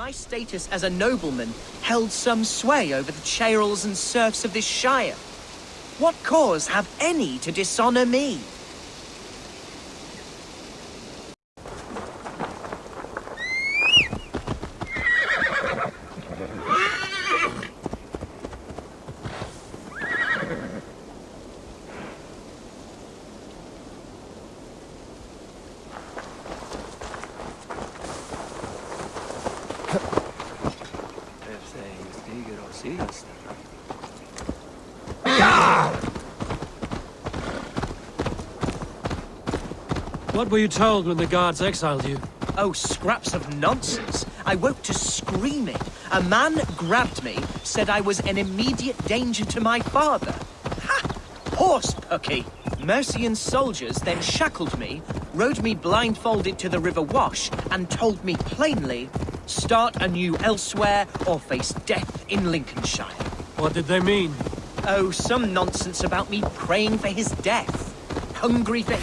my status as a nobleman held some sway over the ceorls and serfs of this shire? What cause have any to dishonor me? What were you told when the guards exiled you? Oh, scraps of nonsense. I woke to screaming. A man grabbed me, said I was an immediate danger to my father. Ha! Horse pucky! Mercian soldiers then shackled me, rode me blindfolded to the River Wash, and told me plainly, start anew elsewhere or face death in Lincolnshire. What did they mean? Oh, some nonsense about me praying for his death. Hungry for...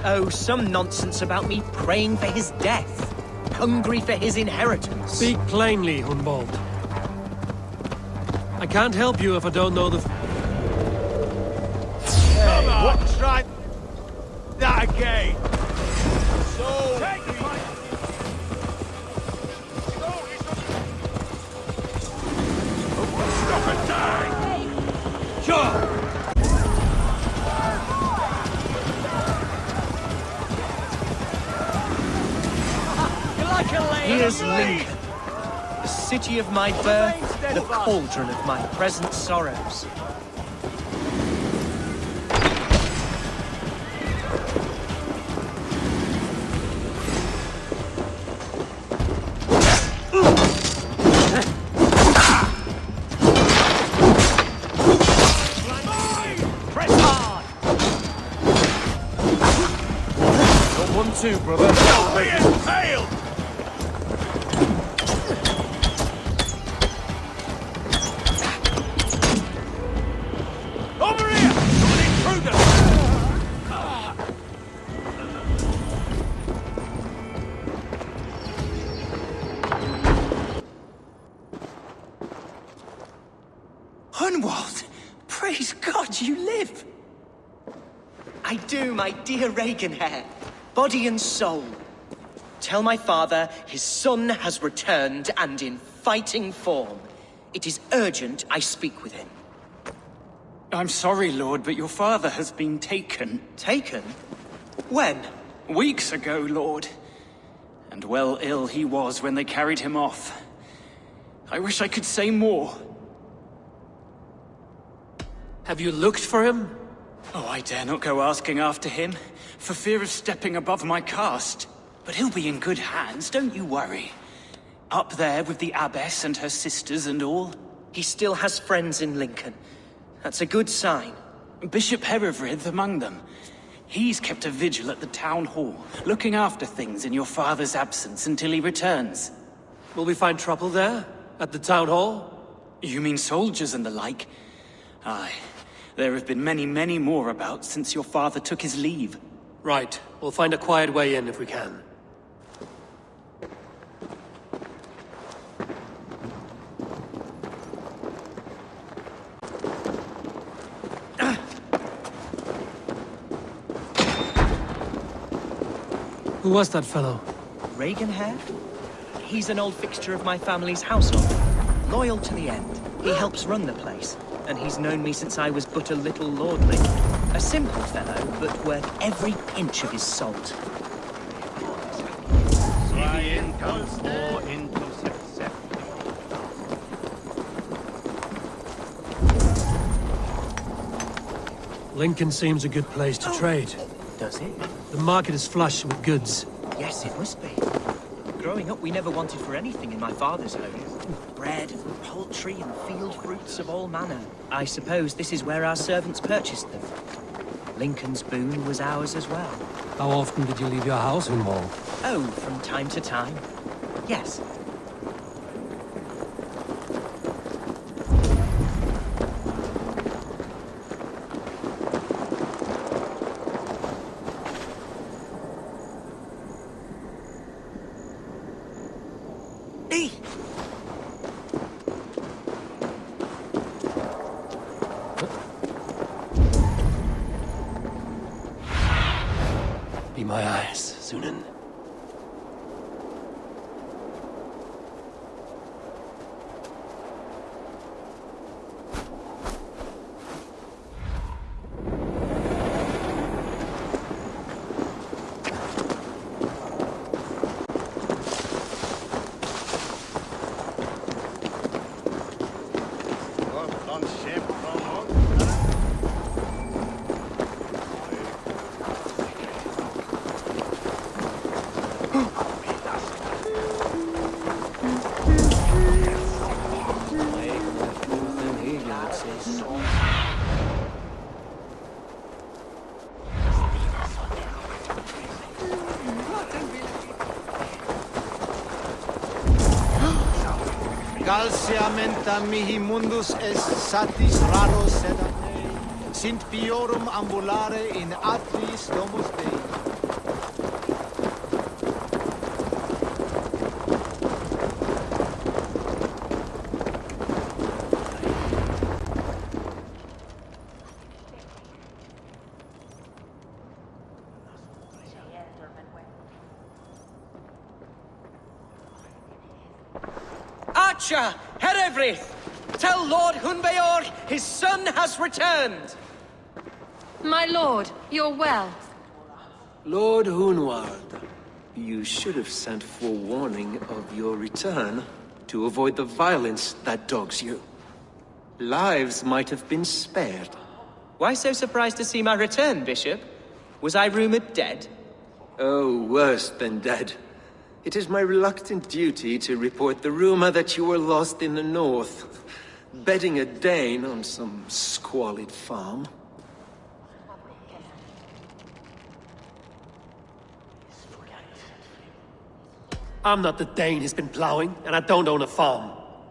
Oh, some nonsense about me praying for his death. Hungry for his inheritance. Speak plainly, Hunwald. I can't help you if I don't know the... Hey, what? Try that again. So... Stop and die! Sure! Here's Lincoln, the city of my birth, the cauldron of my present sorrows. Press hard! Got 1-2, brother. Don't be impaled! Hunwald! Praise God you live! I do, my dear Regenhair. Body and soul. Tell my father his son has returned and in fighting form. It is urgent I speak with him. I'm sorry, Lord, but your father has been taken. Taken? When? Weeks ago, Lord. And well ill he was when they carried him off. I wish I could say more. Have you looked for him? Oh, I dare not go asking after him, for fear of stepping above my caste. But he'll be in good hands, don't you worry. Up there with the abbess and her sisters and all. He still has friends in Lincoln. That's a good sign. Bishop Herefrith among them. He's kept a vigil at the town hall, looking after things in your father's absence until he returns. Will we find trouble there? At the town hall? You mean soldiers and the like? Aye. There have been many, many more about since your father took his leave. Right. We'll find a quiet way in if we can. Who was that fellow? Regenhair? He's an old fixture of my family's household. Loyal to the end. He helps run the place, and he's known me since I was but a little lordling. A simple fellow, but worth every inch of his salt. Lincoln seems a good place to trade. Does it? The market is flush with goods. Yes, it must be. Growing up, we never wanted for anything in my father's home. Bread, poultry, and field fruits of all manner. I suppose this is where our servants purchased them. Lincoln's boon was ours as well. How often did you leave your house, Hunwald? Oh, from time to time. Yes. Be my eyes, Zunin. Galsiamenta mihi mundus est satis raro sedate, sint piorum ambulare in atris domus Dei. Archer, Herevrith! Tell Lord Hunbeor his son has returned! My lord, you're well. Lord Hunwald, you should have sent forewarning of your return to avoid the violence that dogs you. Lives might have been spared. Why so surprised to see my return, Bishop? Was I rumored dead? Oh, worse than dead. It is my reluctant duty to report the rumor that you were lost in the north, bedding a Dane on some squalid farm. I'm not the Dane who's been plowing, and I don't own a farm.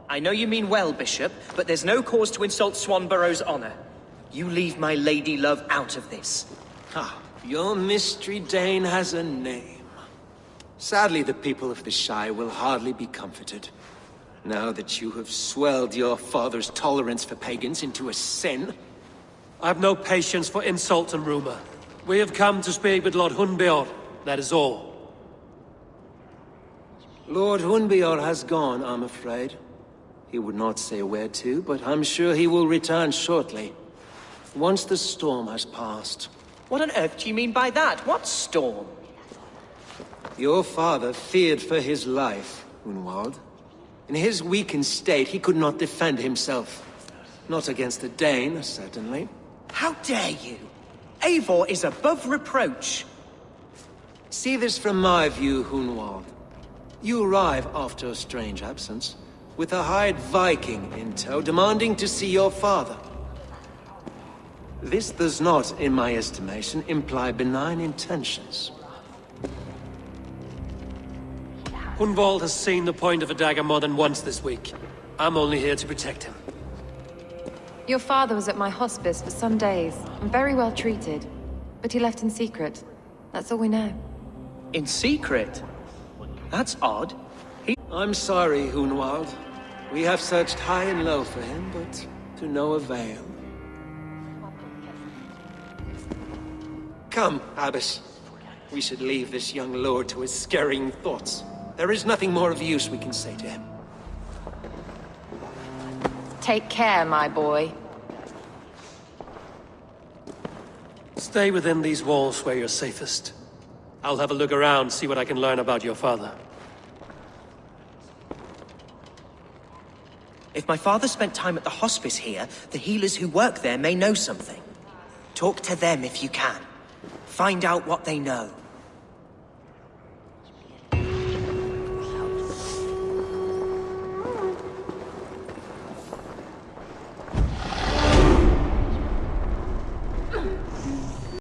I know you mean well, Bishop, but there's no cause to insult Swanborough's honor. You leave my lady love out of this. Ah, your mystery Dane has a name. Sadly, the people of the Shire will hardly be comforted. Now that you have swelled your father's tolerance for pagans into a sin. I've no patience for insult and rumor. We have come to speak with Lord Hunbeor, that is all. Lord Hunbeor has gone, I'm afraid. He would not say where to, but I'm sure he will return shortly. Once the storm has passed. What on earth do you mean by that? What storm? Your father feared for his life, Hunwald. In his weakened state, he could not defend himself. Not against a Dane, certainly. How dare you? Eivor is above reproach. See this from my view, Hunwald. You arrive after a strange absence, with a hired Viking in tow, demanding to see your father. This does not, in my estimation, imply benign intentions. Hunwald has seen the point of a dagger more than once this week. I'm only here to protect him. Your father was at my hospice for some days, and very well treated. But he left in secret. That's all we know. In secret? That's odd. I'm sorry, Hunwald. We have searched high and low for him, but to no avail. Come, Abbess. We should leave this young lord to his scurrying thoughts. There is nothing more of use we can say to him. Take care, my boy. Stay within these walls where you're safest. I'll have a look around, see what I can learn about your father. If my father spent time at the hospice here, the healers who work there may know something. Talk to them if you can. Find out what they know.